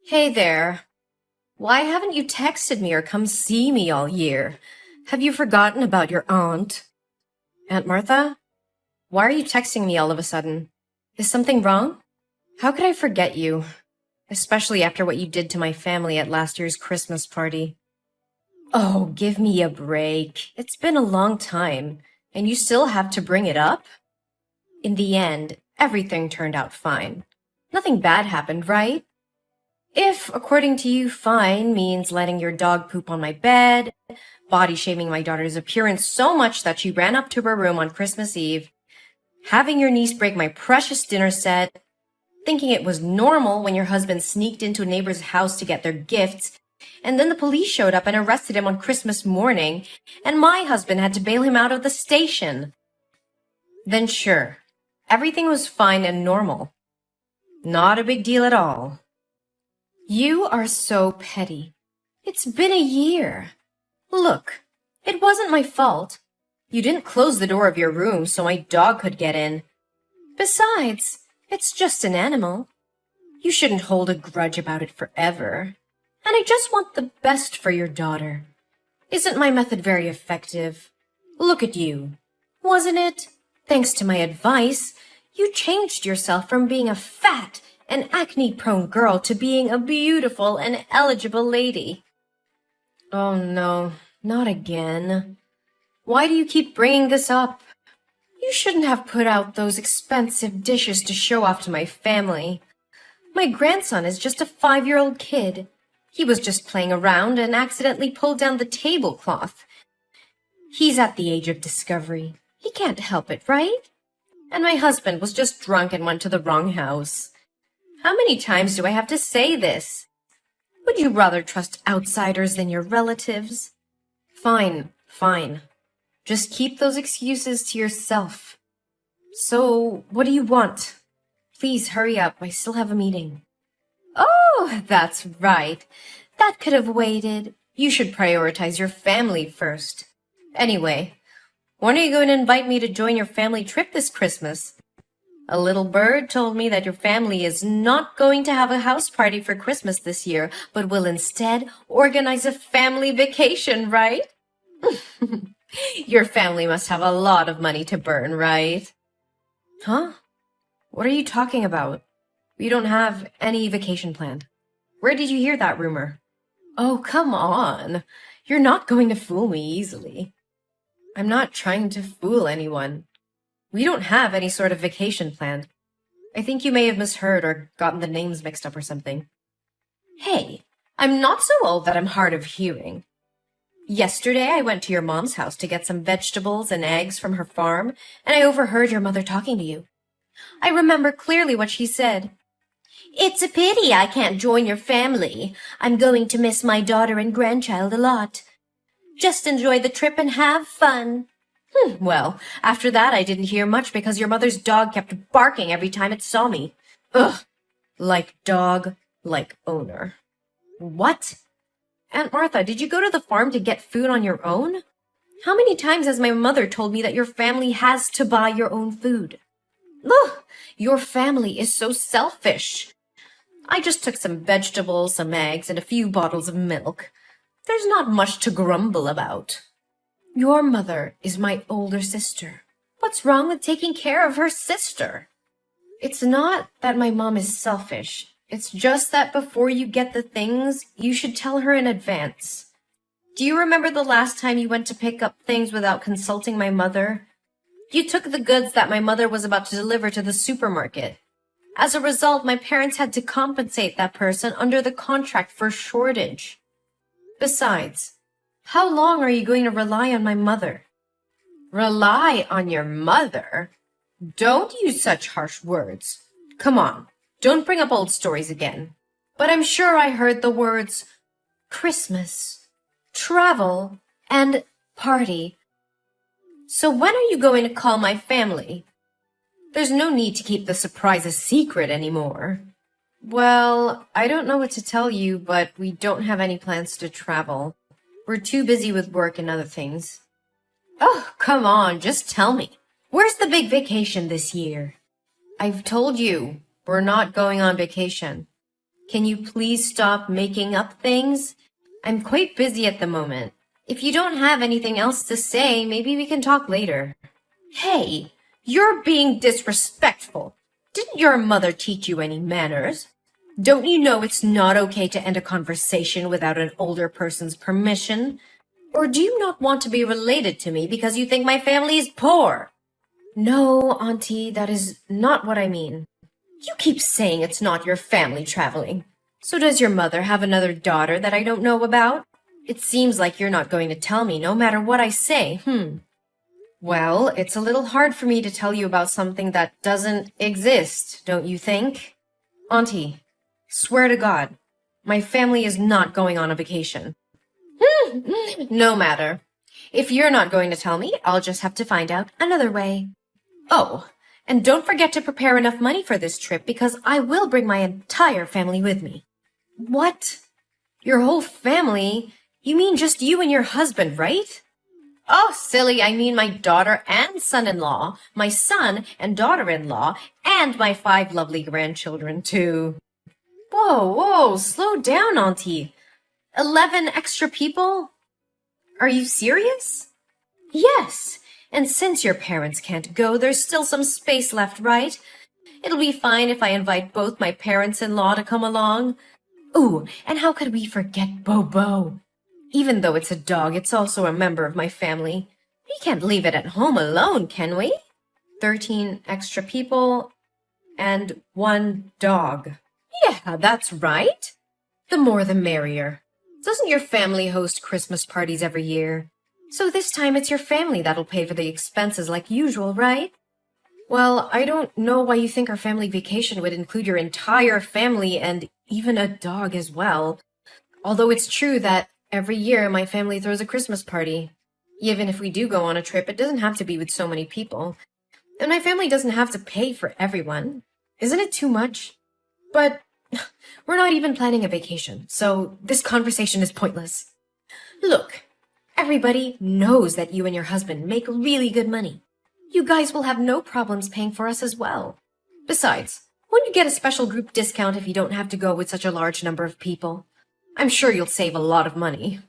Hey there. Why haven't you texted me or come see me all year? Have you forgotten about your aunt? Aunt Martha? Why are you texting me all of a sudden? Is something wrong? How could I forget you? Especially after what you did to my family at last year's Christmas party. Oh, give me a break. It's been a long time, and you still have to bring it up? In the end, everything turned out fine. Nothing bad happened, right? If, according to you, fine means letting your dog poop on my bed, body shaming my daughter's appearance so much that she ran up to her room on Christmas Eve, having your niece break my precious dinner set, thinking it was normal when your husband sneaked into a neighbor's house to get their gifts, and then the police showed up and arrested him on Christmas morning, and my husband had to bail him out of the station. Then sure, everything was fine and normal. Not a big deal at all. You are so petty. It's been a year. Look, it wasn't my fault. You didn't close the door of your room so my dog could get in. Besides, it's just an animal. You shouldn't hold a grudge about it forever. And I just want the best for your daughter. Isn't my method very effective? Look at you. Wasn't it? Thanks to my advice, you changed yourself from being a fat, an acne-prone girl to being a beautiful and eligible lady. Oh no, not again. Why do you keep bringing this up? You shouldn't have put out those expensive dishes to show off to my family. My grandson is just a 5-year-old kid. He was just playing around and accidentally pulled down the tablecloth. He's at the age of discovery. He can't help it, right? And my husband was just drunk and went to the wrong house. How many times do I have to say this? Would you rather trust outsiders than your relatives? Fine, fine. Just keep those excuses to yourself. So, what do you want? Please hurry up, I still have a meeting. Oh, that's right. That could have waited. You should prioritize your family first. Anyway, when are you going to invite me to join your family trip this Christmas? A little bird told me that your family is not going to have a house party for Christmas this year, but will instead organize a family vacation, right? Your family must have a lot of money to burn, right? Huh? What are you talking about? We don't have any vacation planned. Where did you hear that rumor? Oh, come on. You're not going to fool me easily. I'm not trying to fool anyone. We don't have any sort of vacation planned. I think you may have misheard or gotten the names mixed up or something. Hey, I'm not so old that I'm hard of hearing. Yesterday I went to your mom's house to get some vegetables and eggs from her farm, and I overheard your mother talking to you. I remember clearly what she said. It's a pity I can't join your family. I'm going to miss my daughter and grandchild a lot. Just enjoy the trip and have fun. Well, after that I didn't hear much because your mother's dog kept barking every time it saw me. Ugh. Like dog, like owner. What? Aunt Martha, did you go to the farm to get food on your own? How many times has my mother told me that your family has to buy your own food? Ugh, your family is so selfish. I just took some vegetables, some eggs, and a few bottles of milk. There's not much to grumble about. Your mother is my older sister. What's wrong with taking care of her sister? It's not that my mom is selfish. It's just that before you get the things, you should tell her in advance. Do you remember the last time you went to pick up things without consulting my mother? You took the goods that my mother was about to deliver to the supermarket. As a result, my parents had to compensate that person under the contract for shortage. Besides, how long are you going to rely on my mother? Rely on your mother? Don't use such harsh words. Come on, don't bring up old stories again. But I'm sure I heard the words Christmas, travel, and party. So when are you going to call my family? There's no need to keep the surprise a secret anymore. Well, I don't know what to tell you, but we don't have any plans to travel. We're too busy with work and other things. Oh, come on, just tell me. Where's the big vacation this year? I've told you, we're not going on vacation. Can you please stop making up things? I'm quite busy at the moment. If you don't have anything else to say, maybe we can talk later. Hey, you're being disrespectful. Didn't your mother teach you any manners? Don't you know it's not okay to end a conversation without an older person's permission? Or do you not want to be related to me because you think my family is poor? No, Auntie, that is not what I mean. You keep saying it's not your family traveling. So does your mother have another daughter that I don't know about? It seems like you're not going to tell me no matter what I say, Well, it's a little hard for me to tell you about something that doesn't exist, don't you think? Auntie, swear to God, my family is not going on a vacation. No matter. If you're not going to tell me, I'll just have to find out another way. Oh, and don't forget to prepare enough money for this trip because I will bring my entire family with me. What? Your whole family? You mean just you and your husband, right? Oh, silly, I mean my daughter and son-in-law, my son and daughter-in-law, and my 5 lovely grandchildren, too. Whoa, slow down, Auntie. 11 extra people? Are you serious? Yes, and since your parents can't go, there's still some space left, right? It'll be fine if I invite both my parents-in-law to come along. Ooh, and how could we forget Bobo? Even though it's a dog, it's also a member of my family. We can't leave it at home alone, can we? 13 extra people and 1 dog. Yeah, that's right. The more the merrier. Doesn't your family host Christmas parties every year? So this time it's your family that'll pay for the expenses like usual, right? Well, I don't know why you think our family vacation would include your entire family and even a dog as well. Although it's true that every year my family throws a Christmas party. Even if we do go on a trip, it doesn't have to be with so many people. And my family doesn't have to pay for everyone. Isn't it too much? But we're not even planning a vacation, so this conversation is pointless. Look, everybody knows that you and your husband make really good money. You guys will have no problems paying for us as well. Besides, won't you get a special group discount if you don't have to go with such a large number of people? I'm sure you'll save a lot of money.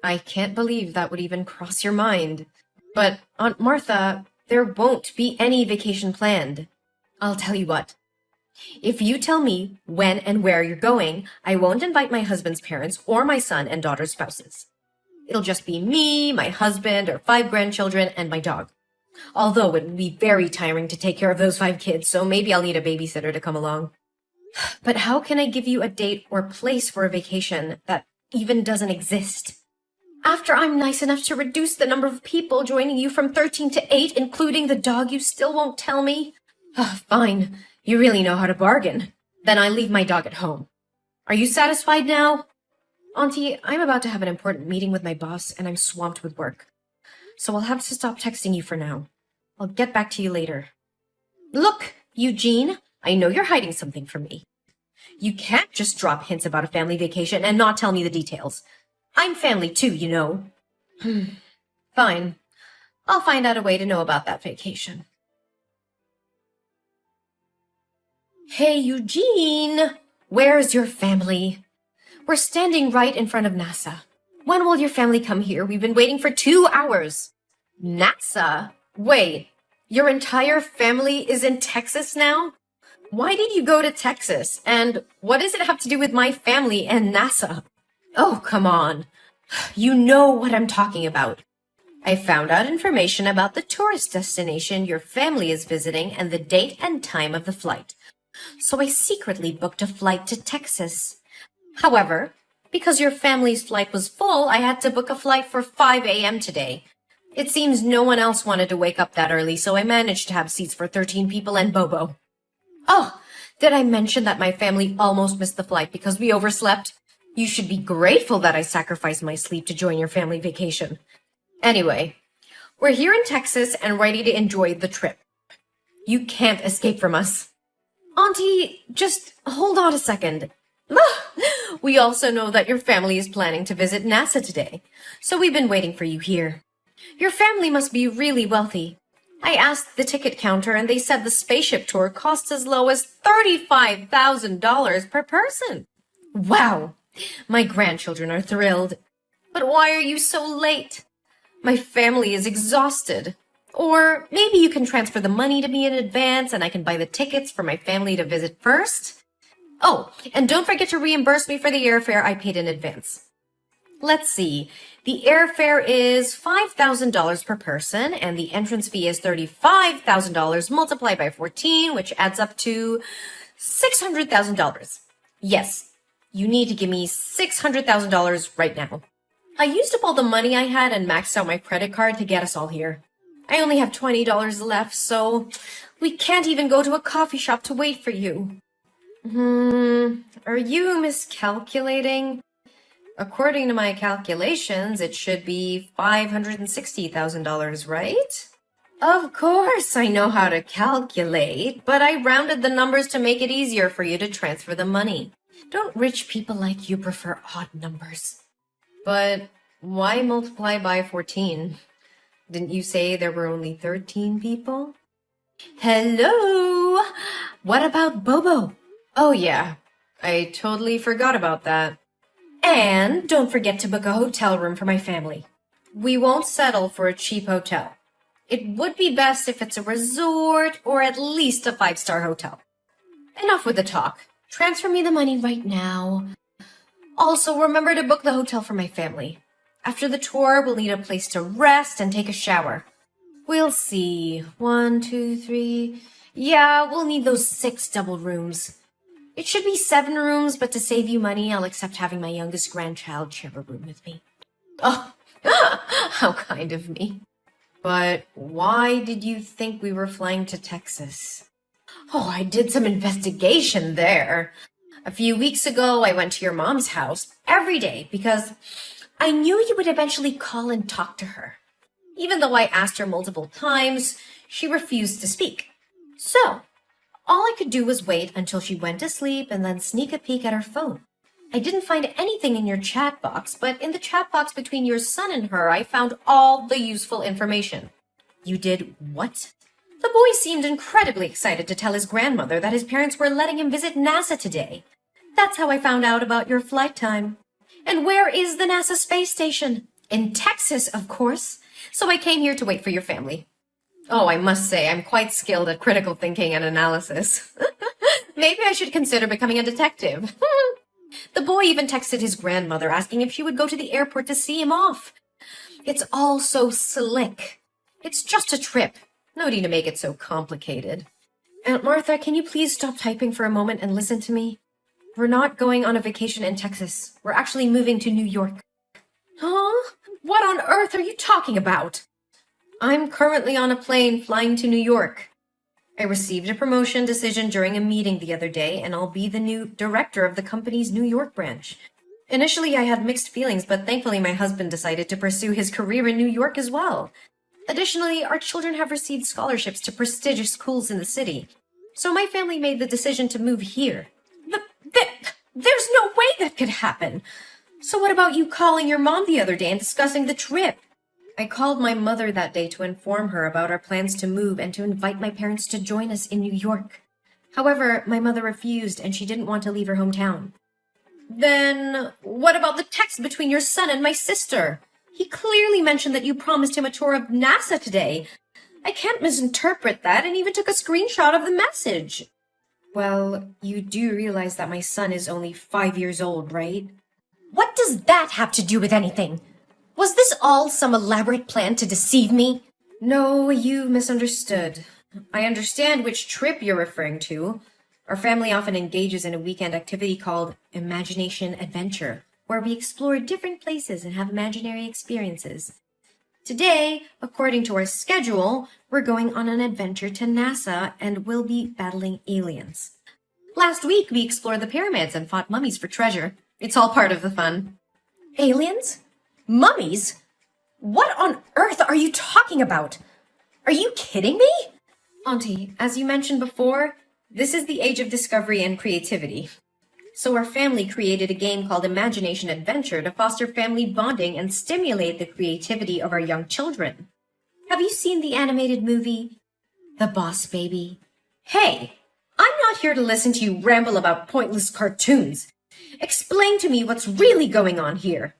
I can't believe that would even cross your mind. But, Aunt Martha, there won't be any vacation planned. I'll tell you what. If you tell me when and where you're going, I won't invite my husband's parents or my son and daughter's spouses. It'll just be me, my husband, or 5 grandchildren, and my dog. Although it would be very tiring to take care of those 5 kids, so maybe I'll need a babysitter to come along. But how can I give you a date or place for a vacation that even doesn't exist? After I'm nice enough to reduce the number of people joining you from 13 to 8, including the dog, you still won't tell me? Fine. You really know how to bargain. Then I leave my dog at home. Are you satisfied now? Auntie, I'm about to have an important meeting with my boss, and I'm swamped with work. So I'll have to stop texting you for now. I'll get back to you later. Look, Eugene, I know you're hiding something from me. You can't just drop hints about a family vacation and not tell me the details. I'm family too, you know. Fine. I'll find out a way to know about that vacation. Hey, Eugene! Where's your family? We're standing right in front of NASA. When will your family come here? We've been waiting for 2 hours. NASA? Wait, your entire family is in Texas now? Why did you go to Texas? And what does it have to do with my family and NASA? Oh, come on. You know what I'm talking about. I found out information about the tourist destination your family is visiting and the date and time of the flight. So I secretly booked a flight to Texas. However, because your family's flight was full, I had to book a flight for 5 a.m. today. It seems no one else wanted to wake up that early, so I managed to have seats for 13 people and Bobo. Oh, did I mention that my family almost missed the flight because we overslept? You should be grateful that I sacrificed my sleep to join your family vacation. Anyway, we're here in Texas and ready to enjoy the trip. You can't escape from us. Auntie, just hold on a second. We also know that your family is planning to visit NASA today, so we've been waiting for you here. Your family must be really wealthy. I asked the ticket counter and they said the spaceship tour costs as low as $35,000 per person. Wow! My grandchildren are thrilled. But why are you so late? My family is exhausted. Or maybe you can transfer the money to me in advance and I can buy the tickets for my family to visit first. Oh, and don't forget to reimburse me for the airfare I paid in advance. Let's see. The airfare is $5,000 per person, and the entrance fee is $35,000 multiplied by 14, which adds up to $600,000. Yes, you need to give me $600,000 right now. I used up all the money I had and maxed out my credit card to get us all here. I only have $20 left, so we can't even go to a coffee shop to wait for you. Are you miscalculating? According to my calculations, it should be $560,000, right? Of course, I know how to calculate, but I rounded the numbers to make it easier for you to transfer the money. Don't rich people like you prefer odd numbers? But why multiply by 14? Didn't you say there were only 13 people? Hello? What about Bobo? Oh yeah, I totally forgot about that. And don't forget to book a hotel room for my family. We won't settle for a cheap hotel. It would be best if it's a resort or at least a 5-star hotel. Enough with the talk. Transfer me the money right now. Also, remember to book the hotel for my family. After the tour, we'll need a place to rest and take a shower. We'll see. 1, 2, 3. Yeah, we'll need those 6 double rooms. It should be 7 rooms, but to save you money, I'll accept having my youngest grandchild share a room with me. Oh, how kind of me. But why did you think we were flying to Texas? Oh, I did some investigation there. A few weeks ago, I went to your mom's house every day because I knew you would eventually call and talk to her. Even though I asked her multiple times, she refused to speak. So, all I could do was wait until she went to sleep and then sneak a peek at her phone. I didn't find anything in your chat box, but in the chat box between your son and her, I found all the useful information. You did what? The boy seemed incredibly excited to tell his grandmother that his parents were letting him visit NASA today. That's how I found out about your flight time. And where is the NASA space station? In Texas, of course. So I came here to wait for your family. Oh, I must say, I'm quite skilled at critical thinking and analysis. Maybe I should consider becoming a detective. The boy even texted his grandmother asking if she would go to the airport to see him off. It's all so slick. It's just a trip. No need to make it so complicated. Aunt Martha, can you please stop typing for a moment and listen to me? We're not going on a vacation in Texas. We're actually moving to New York. Huh? What on earth are you talking about? I'm currently on a plane flying to New York. I received a promotion decision during a meeting the other day, and I'll be the new director of the company's New York branch. Initially, I had mixed feelings, but thankfully my husband decided to pursue his career in New York as well. Additionally, our children have received scholarships to prestigious schools in the city, so my family made the decision to move here. There's no way that could happen. So what about you calling your mom the other day and discussing the trip? I called my mother that day to inform her about our plans to move and to invite my parents to join us in New York. However, my mother refused and she didn't want to leave her hometown. Then, what about the text between your son and my sister? He clearly mentioned that you promised him a tour of NASA today. I can't misinterpret that and even took a screenshot of the message. Well, you do realize that my son is only 5 years old, right? What does that have to do with anything? Was this all some elaborate plan to deceive me? No, you misunderstood. I understand which trip you're referring to. Our family often engages in a weekend activity called Imagination Adventure, where we explore different places and have imaginary experiences. Today, according to our schedule, we're going on an adventure to NASA and we'll be battling aliens. Last week, we explored the pyramids and fought mummies for treasure. It's all part of the fun. Aliens? Mummies? What on earth are you talking about? Are you kidding me? Auntie, as you mentioned before, this is the age of discovery and creativity. So our family created a game called Imagination Adventure to foster family bonding and stimulate the creativity of our young children. Have you seen the animated movie, The Boss Baby? Hey, I'm not here to listen to you ramble about pointless cartoons. Explain to me what's really going on here.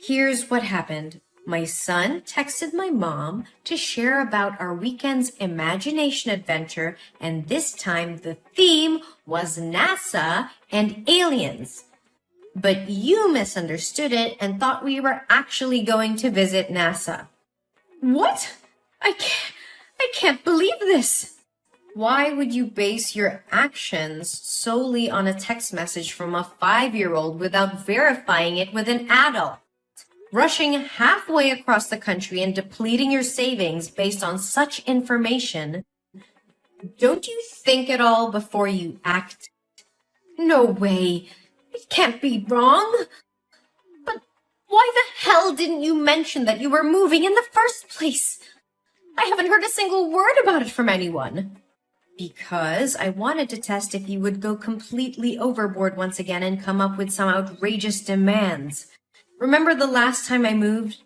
Here's what happened. My son texted my mom to share about our weekend's imagination adventure, and this time the theme was NASA and aliens. But you misunderstood it and thought we were actually going to visit NASA. What? I can't believe this. Why would you base your actions solely on a text message from a 5-year-old without verifying it with an adult? Rushing halfway across the country and depleting your savings based on such information. Don't you think at all before you act? No way. It can't be wrong. But why the hell didn't you mention that you were moving in the first place? I haven't heard a single word about it from anyone. Because I wanted to test if you would go completely overboard once again and come up with some outrageous demands. Remember the last time I moved?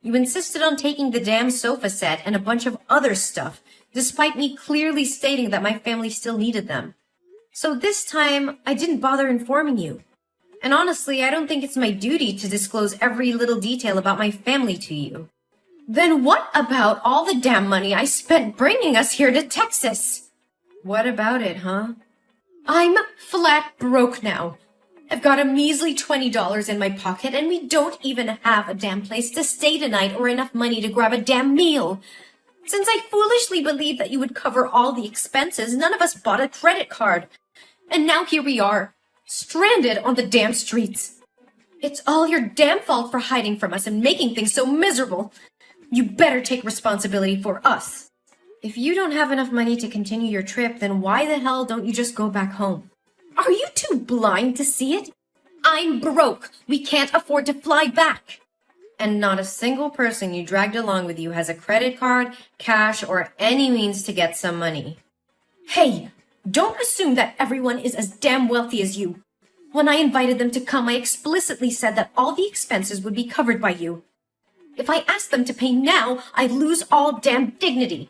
You insisted on taking the damn sofa set and a bunch of other stuff, despite me clearly stating that my family still needed them. So this time, I didn't bother informing you. And honestly, I don't think it's my duty to disclose every little detail about my family to you. Then what about all the damn money I spent bringing us here to Texas? What about it, huh? I'm flat broke now. I've got a measly $20 in my pocket, and we don't even have a damn place to stay tonight or enough money to grab a damn meal. Since I foolishly believed that you would cover all the expenses, none of us bought a credit card. And now here we are, stranded on the damn streets. It's all your damn fault for hiding from us and making things so miserable. You better take responsibility for us. If you don't have enough money to continue your trip, then why the hell don't you just go back home? Are you too blind to see it? I'm broke. We can't afford to fly back. And not a single person you dragged along with you has a credit card, cash, or any means to get some money. Hey, don't assume that everyone is as damn wealthy as you. When I invited them to come, I explicitly said that all the expenses would be covered by you. If I asked them to pay now, I'd lose all damn dignity.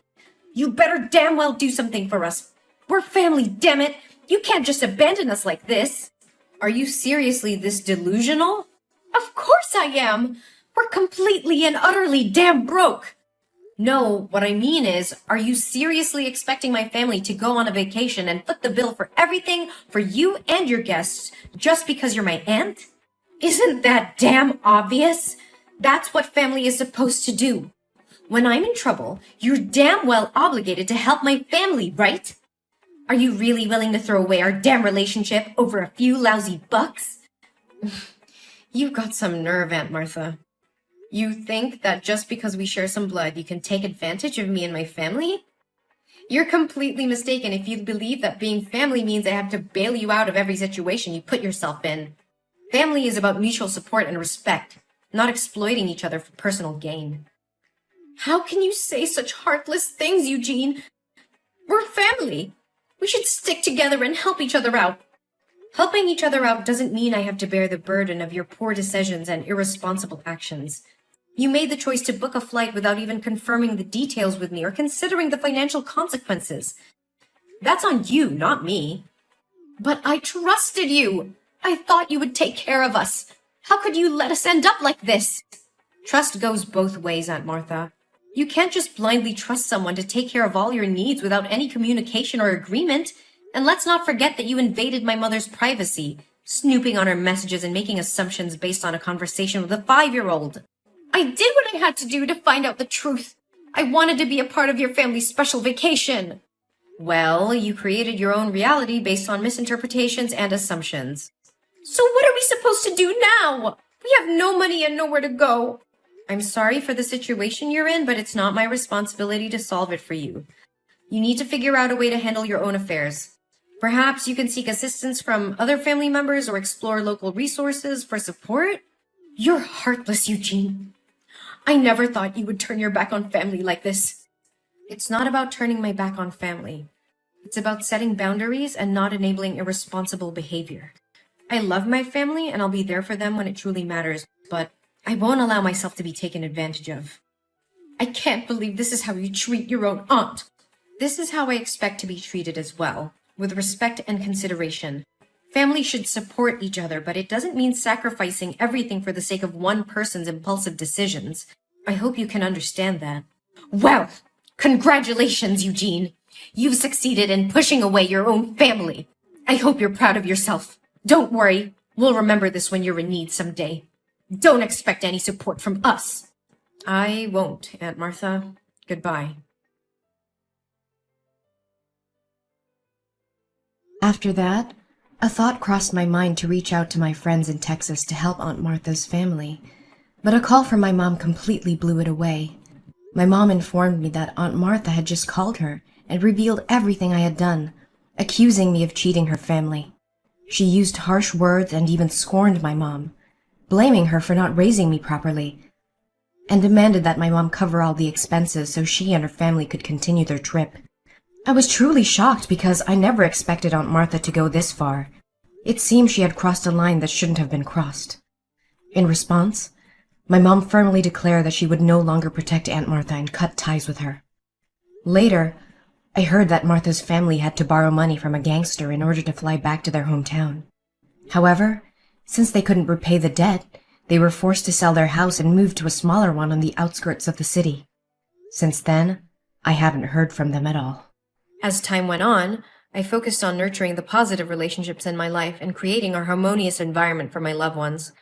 You better damn well do something for us. We're family, damn it. You can't just abandon us like this. Are you seriously this delusional? Of course I am. We're completely and utterly damn broke. No, what I mean is, are you seriously expecting my family to go on a vacation and foot the bill for everything for you and your guests just because you're my aunt? Isn't that damn obvious? That's what family is supposed to do. When I'm in trouble, you're damn well obligated to help my family, right? Are you really willing to throw away our damn relationship over a few lousy bucks? You've got some nerve, Aunt Martha. You think that just because we share some blood, you can take advantage of me and my family? You're completely mistaken if you believe that being family means I have to bail you out of every situation you put yourself in. Family is about mutual support and respect, not exploiting each other for personal gain. How can you say such heartless things, Eugene? We're family. We should stick together and help each other out. Helping each other out doesn't mean I have to bear the burden of your poor decisions and irresponsible actions. You made the choice to book a flight without even confirming the details with me or considering the financial consequences. That's on you, not me. But I trusted you. I thought you would take care of us. How could you let us end up like this? Trust goes both ways, Aunt Martha. You can't just blindly trust someone to take care of all your needs without any communication or agreement. And let's not forget that you invaded my mother's privacy, snooping on her messages and making assumptions based on a conversation with a 5-year-old. I did what I had to do to find out the truth. I wanted to be a part of your family's special vacation. Well, you created your own reality based on misinterpretations and assumptions. So what are we supposed to do now? We have no money and nowhere to go. I'm sorry for the situation you're in, but it's not my responsibility to solve it for you. You need to figure out a way to handle your own affairs. Perhaps you can seek assistance from other family members or explore local resources for support. You're heartless, Eugene. I never thought you would turn your back on family like this. It's not about turning my back on family. It's about setting boundaries and not enabling irresponsible behavior. I love my family and I'll be there for them when it truly matters, but I won't allow myself to be taken advantage of. I can't believe this is how you treat your own aunt. This is how I expect to be treated as well, with respect and consideration. Family should support each other, but it doesn't mean sacrificing everything for the sake of one person's impulsive decisions. I hope you can understand that. Well, congratulations, Eugene. You've succeeded in pushing away your own family. I hope you're proud of yourself. Don't worry, we'll remember this when you're in need someday. Don't expect any support from us. I won't, Aunt Martha. Goodbye. After that, a thought crossed my mind to reach out to my friends in Texas to help Aunt Martha's family, but a call from my mom completely blew it away. My mom informed me that Aunt Martha had just called her and revealed everything I had done, accusing me of cheating her family. She used harsh words and even scorned my mom, blaming her for not raising me properly, and demanded that my mom cover all the expenses so she and her family could continue their trip. I was truly shocked because I never expected Aunt Martha to go this far. It seemed she had crossed a line that shouldn't have been crossed. In response, my mom firmly declared that she would no longer protect Aunt Martha and cut ties with her. Later, I heard that Martha's family had to borrow money from a gangster in order to fly back to their hometown. However, since they couldn't repay the debt, they were forced to sell their house and move to a smaller one on the outskirts of the city. Since then, I haven't heard from them at all. As time went on, I focused on nurturing the positive relationships in my life and creating a harmonious environment for my loved ones.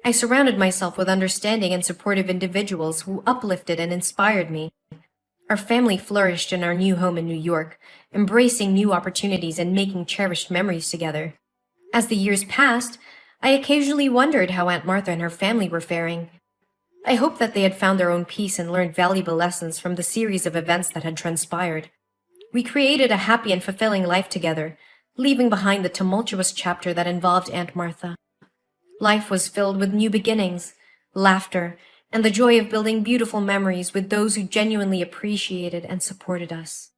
I surrounded myself with understanding and supportive individuals who uplifted and inspired me. Our family flourished in our new home in New York, embracing new opportunities and making cherished memories together. As the years passed, I occasionally wondered how Aunt Martha and her family were faring. I hoped that they had found their own peace and learned valuable lessons from the series of events that had transpired. We created a happy and fulfilling life together, leaving behind the tumultuous chapter that involved Aunt Martha. Life was filled with new beginnings, laughter, and the joy of building beautiful memories with those who genuinely appreciated and supported us.